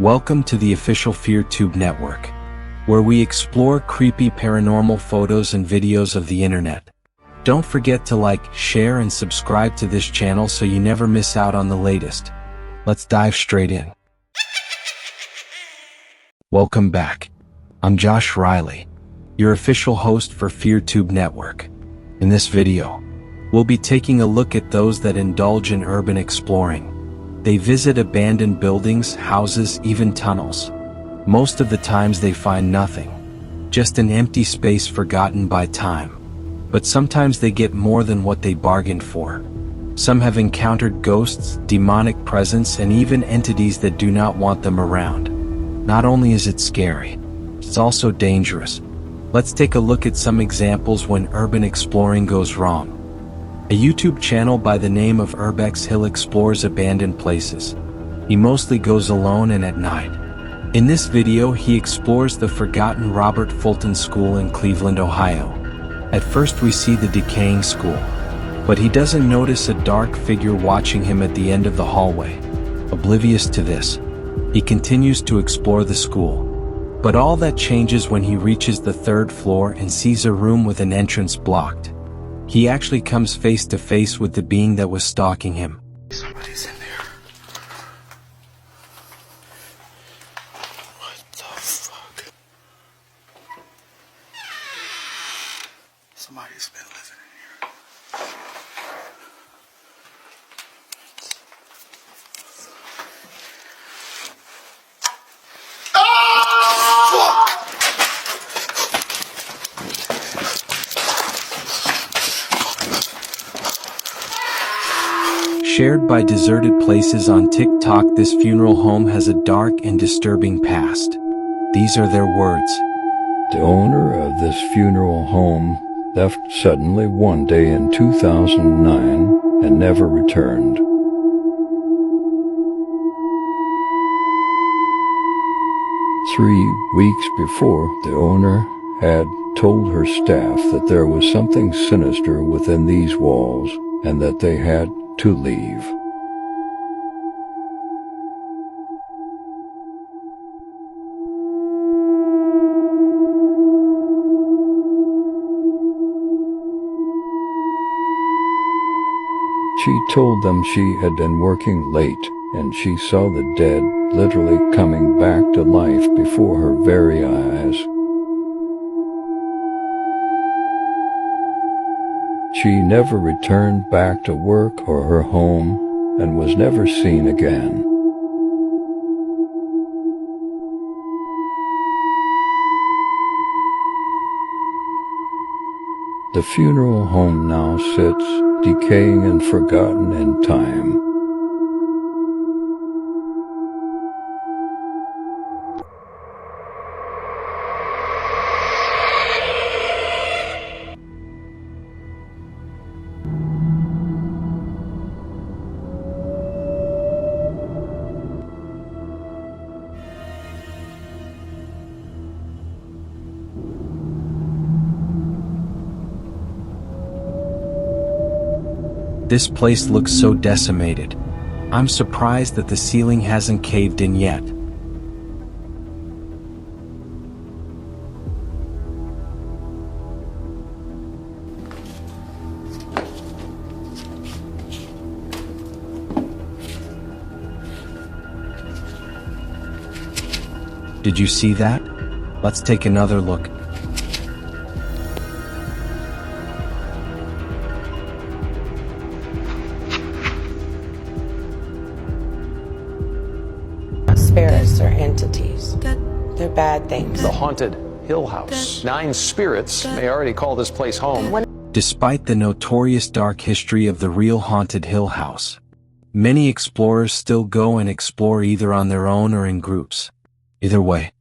Welcome to the official FearTube network, where we explore creepy paranormal photos and videos of the internet. Don't forget to like, share, and subscribe to this channel so you never miss out on the latest. Let's dive straight in. Welcome back. I'm Josh Riley, your official host for FearTube network. In this video, we'll be taking a look at those that indulge in urban exploring. They visit abandoned buildings, houses, even tunnels. Most of the times they find nothing, just an empty space forgotten by time. But sometimes they get more than what they bargained for. Some have encountered ghosts, demonic presence, and even entities that do not want them around. Not only is it scary, it's also dangerous. Let's take a look at some examples when urban exploring goes wrong. A YouTube channel by the name of Urbex Hill explores abandoned places. He mostly goes alone and at night. In this video, he explores the forgotten Robert Fulton School in Cleveland, Ohio. At first we see the decaying school, but he doesn't notice a dark figure watching him at the end of the hallway. Oblivious to this, he continues to explore the school. But all that changes when he reaches the third floor and sees a room with an entrance blocked. He actually comes face to face with the being that was stalking him. Somebody's in there. What the fuck? Somebody's been living in here. Shared by Deserted Places on TikTok, this funeral home has a dark and disturbing past. These are their words. The owner of this funeral home left suddenly one day in 2009 and never returned. Three weeks before, the owner had told her staff that there was something sinister within these walls and that they had to leave. She told them she had been working late and she saw the dead literally coming back to life before her very eyes. She never returned back to work or her home and was never seen again. The funeral home now sits, decaying and forgotten in time. This place looks so decimated. I'm surprised that the ceiling hasn't caved in yet. Did you see that? Let's take another look. Spirits or entities. They're bad things. The haunted Hill House. 9 spirits may already call this place home. Despite the notorious dark history of the real haunted Hill House, many explorers still go and explore either on their own or in groups. Either way,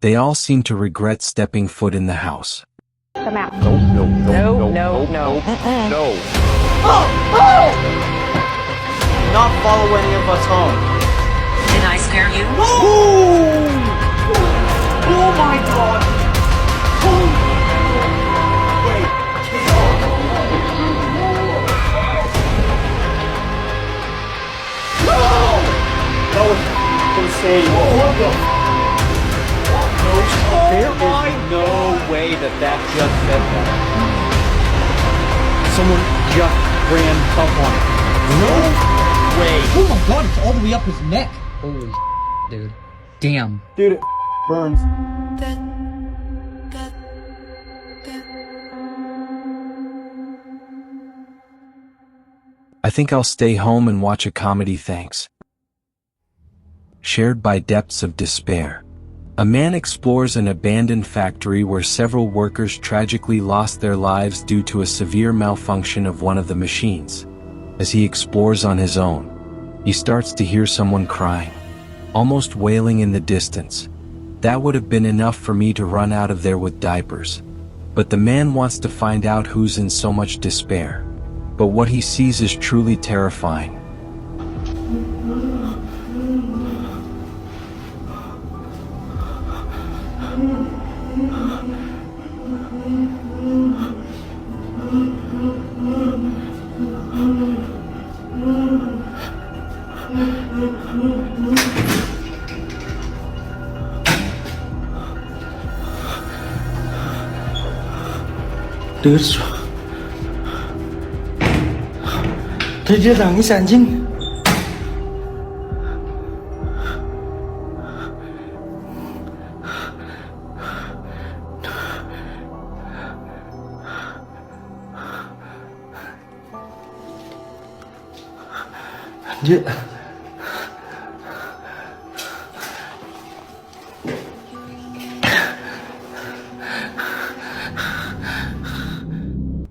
they all seem to regret stepping foot in the house. Come out. No. No. Not follow any of us home. Did I scare you? Oh! Oh my god! Wait. No! That was insane. There is no way that that just said that. Someone just ran up on it. No way. Oh my god, it's all the way up his neck. Holy dude. Damn. Dude, it burns. I think I'll stay home and watch a comedy, thanks. Shared by Depths of Despair. A man explores an abandoned factory where several workers tragically lost their lives due to a severe malfunction of one of the machines. As he explores on his own, he starts to hear someone crying, almost wailing in the distance. That would have been enough for me to run out of there with diapers. But the man wants to find out who's in so much despair. But what he sees is truly terrifying. Dude, tadi dia nangis anjing. Dia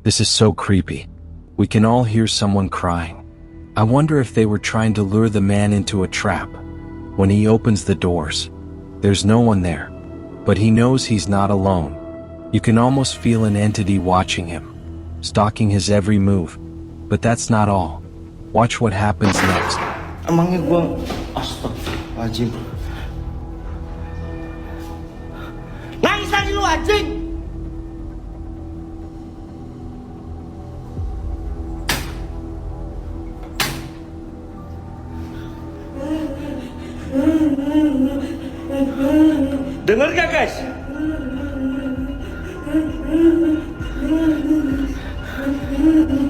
This is so creepy. We can all hear someone crying. I wonder if they were trying to lure the man into a trap. When he opens the doors, there's no one there, but he knows he's not alone. You can almost feel an entity watching him, stalking his every move. But that's not all. Watch what happens next. emangnya gua astagfirullahaladzim. Nangis lagi lu anjing. Dengar gak guys?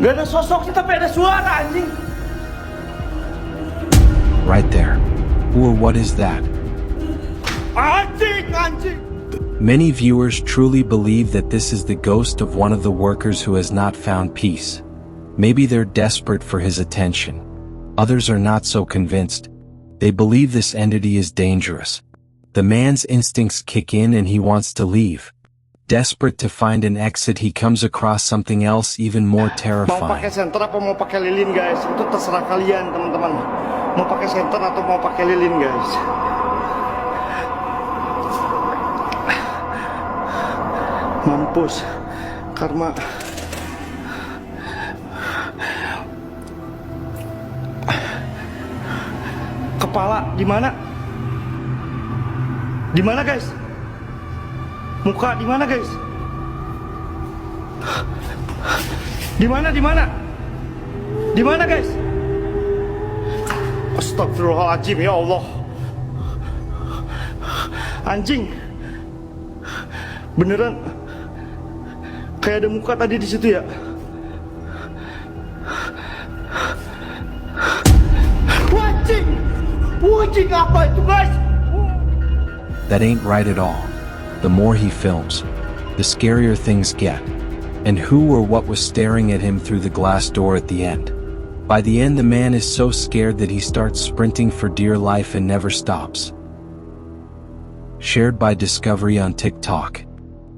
Gak ada sosoknya tapi ada suara anjing. Right there. Or what is that? Anjing, anjing. Many viewers truly believe that this is the ghost of one of the workers who has not found peace. Maybe they're desperate for his attention. Others are not so convinced. They believe this entity is dangerous. The man's instincts kick in and he wants to leave. Desperate to find an exit, he comes across something else even more Mau terrifying. pakai senter apa mau pakai lilin guys? Itu terserah kalian teman-teman. Mau pakai senter atau mau pakai lilin guys? Mampus. Karma. Kepala di mana? Di mana guys? Muka di mana guys? Di mana? Di mana? Di mana guys? Astagfirullahaladzim ya Allah. Anjing. Beneran kayak ada muka tadi di situ ya. Anjing. Anjing apa itu guys? That ain't right at all. The more he films, the scarier things get. And who or what was staring at him through the glass door at the end? By the end, the man is so scared that he starts sprinting for dear life and never stops. Shared by Discovery on TikTok.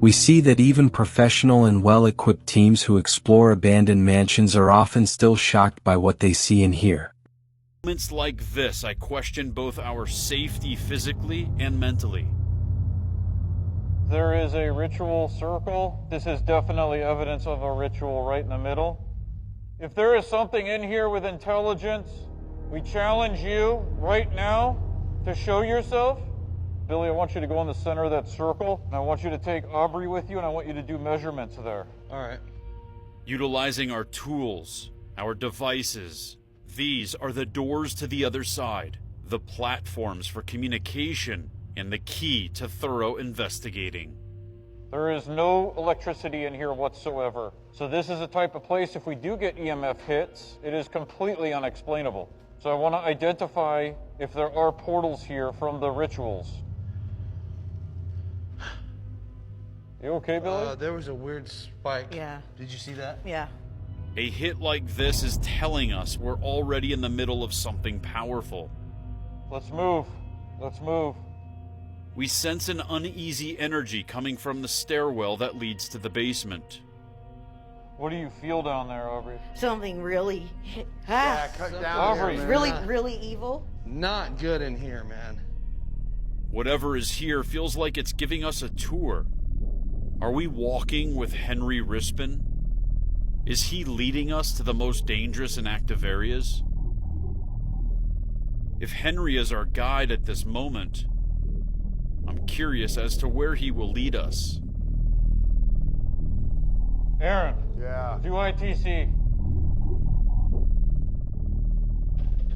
We see that even professional and well-equipped teams who explore abandoned mansions are often still shocked by what they see and hear. Moments like this, I question both our safety physically and mentally. There is a ritual circle. This is definitely evidence of a ritual right in the middle. If there is something in here with intelligence, we challenge you right now to show yourself. Billy, I want you to go in the center of that circle, and I want you to take Aubrey with you, and I want you to do measurements there. All right. Utilizing our tools, our devices, these are the doors to the other side. the platforms for communication, and the key to thorough investigating. There is no electricity in here whatsoever. So this is a type of place, if we do get EMF hits, it is completely unexplainable. So I want to identify if there are portals here from the rituals. You okay, Billy? There was a weird spike. Yeah. Did you see that? Yeah. A hit like this is telling us we're already in the middle of something powerful. Let's move. Let's move. We sense an uneasy energy coming from the stairwell that leads to the basement. What do you feel down there, Aubrey? Something really. Yeah, cut down Aubrey. here, man. Really, really evil. Not good in here, man. Whatever is here feels like it's giving us a tour. Are we walking with Henry Rispin? Is he leading us to the most dangerous and active areas? If Henry is our guide at this moment, I'm curious as to where he will lead us. Aaron. Yeah. Do ITC.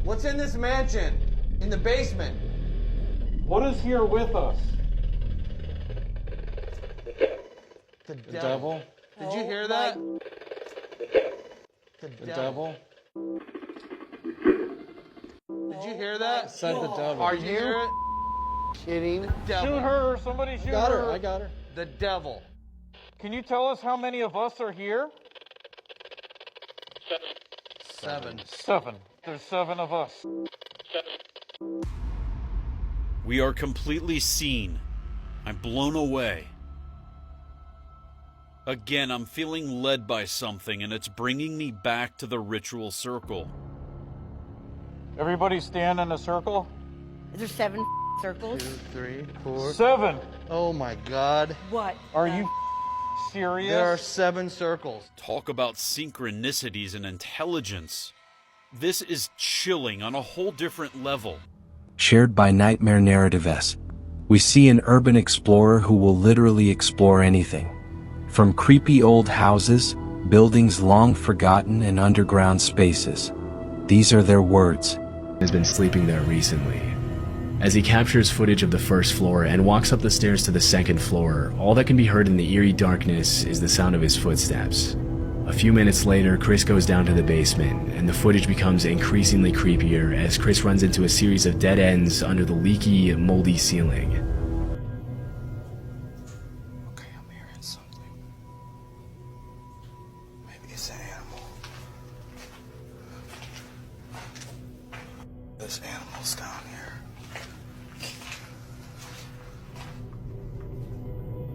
What's in this mansion? In the basement? What is here with us? The devil. Did you hear that? The devil. Did you hear that? Said the devil. Are you kidding? Devil. Shoot her! Somebody shoot her! I got her. The devil. Can you tell us how many of us are here? 7. 7. There's 7 of us. We are completely seen. I'm blown away. Again, I'm feeling led by something, and it's bringing me back to the ritual circle. Everybody stand in a circle. Is there 7 circles? 2, 3, 4. 7! Oh my God. What? Are you serious? There are 7 circles. Talk about synchronicities and intelligence. This is chilling on a whole different level. Shared by Nightmare Narrative S. We see an urban explorer who will literally explore anything. From creepy old houses, buildings long forgotten, and underground spaces. These are their words. Has been sleeping there recently. As he captures footage of the first floor and walks up the stairs to the second floor, all that can be heard in the eerie darkness is the sound of his footsteps. A few minutes later, Chris goes down to the basement, and the footage becomes increasingly creepier as Chris runs into a series of dead ends under the leaky, moldy ceiling. Okay, I'm hearing something. Maybe it's an animal. There's animals down here.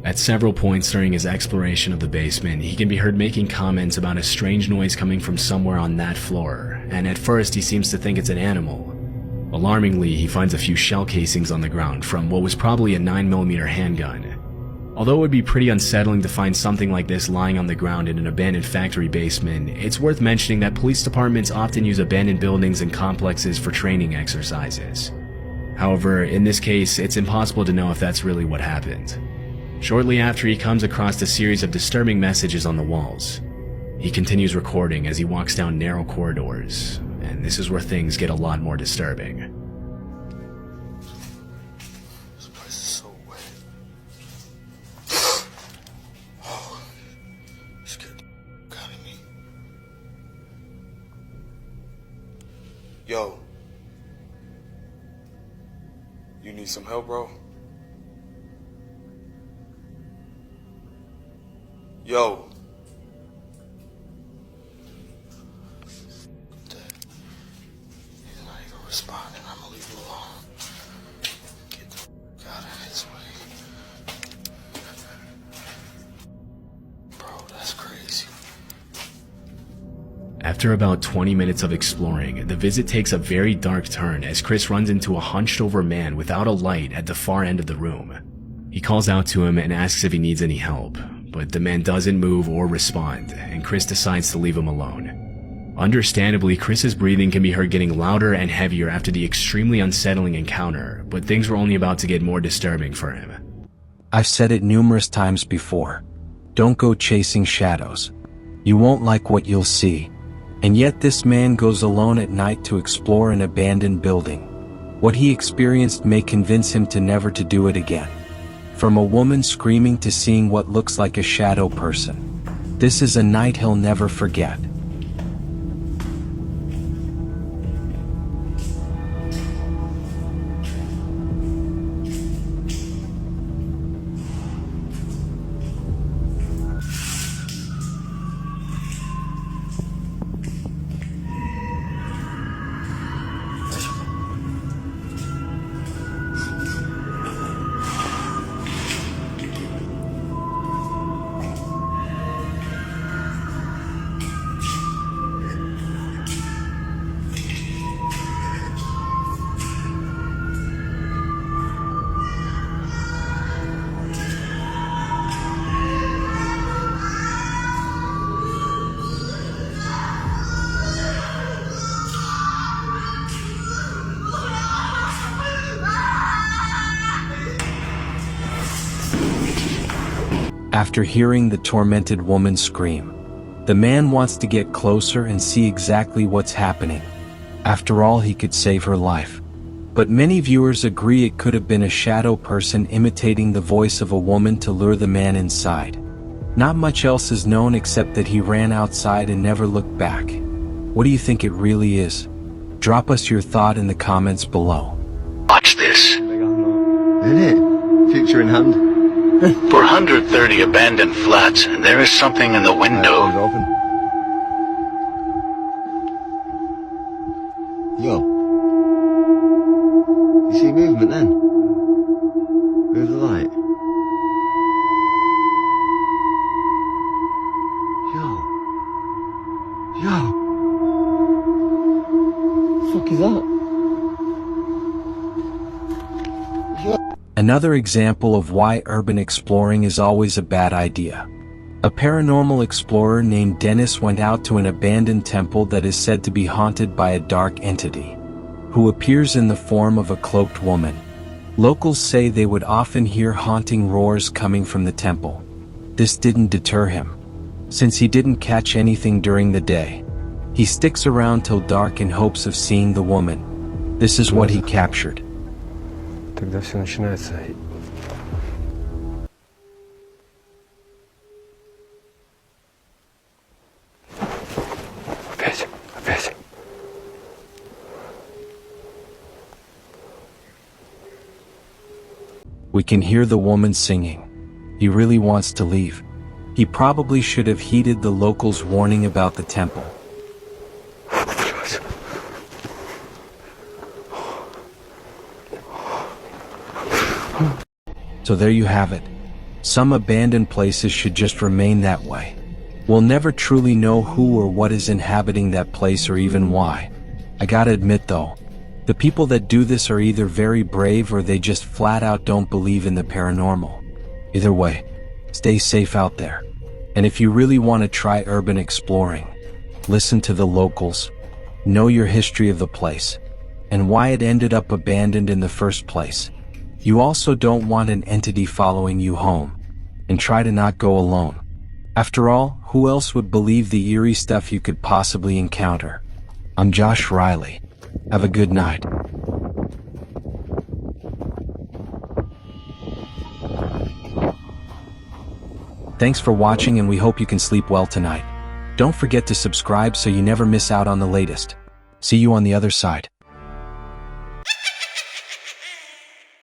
At several points during his exploration of the basement, he can be heard making comments about a strange noise coming from somewhere on that floor, and at first he seems to think it's an animal. Alarmingly, he finds a few shell casings on the ground from what was probably a 9mm handgun. Although it would be pretty unsettling to find something like this lying on the ground in an abandoned factory basement, it's worth mentioning that police departments often use abandoned buildings and complexes for training exercises. However, in this case, it's impossible to know if that's really what happened. Shortly after, he comes across a series of disturbing messages on the walls. He continues recording as he walks down narrow corridors, and this is where things get a lot more disturbing. This place is so wet. Oh, it scared the out of me. Yo. You need some help, bro? Yo. He's not even responding. I'm gonna leave him alone. Get the out of his way. Bro, that's crazy. After about 20 minutes of exploring, the visit takes a very dark turn as Chris runs into a hunched over man without a light at the far end of the room. He calls out to him and asks if he needs any help, but the man doesn't move or respond, and Chris decides to leave him alone. Understandably, Chris's breathing can be heard getting louder and heavier after the extremely unsettling encounter, but things were only about to get more disturbing for him. I've said it numerous times before. Don't go chasing shadows. You won't like what you'll see. And yet this man goes alone at night to explore an abandoned building. What he experienced may convince him to never to do it again. From a woman screaming to seeing what looks like a shadow person. This is a night he'll never forget. After hearing the tormented woman scream, the man wants to get closer and see exactly what's happening. After all, he could save her life. But many viewers agree it could have been a shadow person imitating the voice of a woman to lure the man inside. Not much else is known except that he ran outside and never looked back. What do you think it really is? Drop us your thought in the comments below. Watch this. Isn't it? Picture in hand. 430 abandoned flats, and there is something in the window. Yo. You see movement then? Move the light. Yo. The fuck is that? Another example of why urban exploring is always a bad idea. A paranormal explorer named Dennis went out to an abandoned temple that is said to be haunted by a dark entity, who appears in the form of a cloaked woman. Locals say they would often hear haunting roars coming from the temple. This didn't deter him. Since he didn't catch anything during the day, he sticks around till dark in hopes of seeing the woman. This is what he captured. Тогда все начинается. Опять. We can hear the woman singing. He really wants to leave. He probably should have heeded the locals' warning about the temple. So there you have it. Some abandoned places should just remain that way. We'll never truly know who or what is inhabiting that place or even why. I gotta admit though, the people that do this are either very brave or they just flat out don't believe in the paranormal. Either way, stay safe out there. And if you really want to try urban exploring, listen to the locals, know your history of the place, and why it ended up abandoned in the first place. You also don't want an entity following you home, and try to not go alone. After all, who else would believe the eerie stuff you could possibly encounter? I'm Josh Riley. Have a good night. Thanks for watching, and we hope you can sleep well tonight. Don't forget to subscribe so you never miss out on the latest. See you on the other side.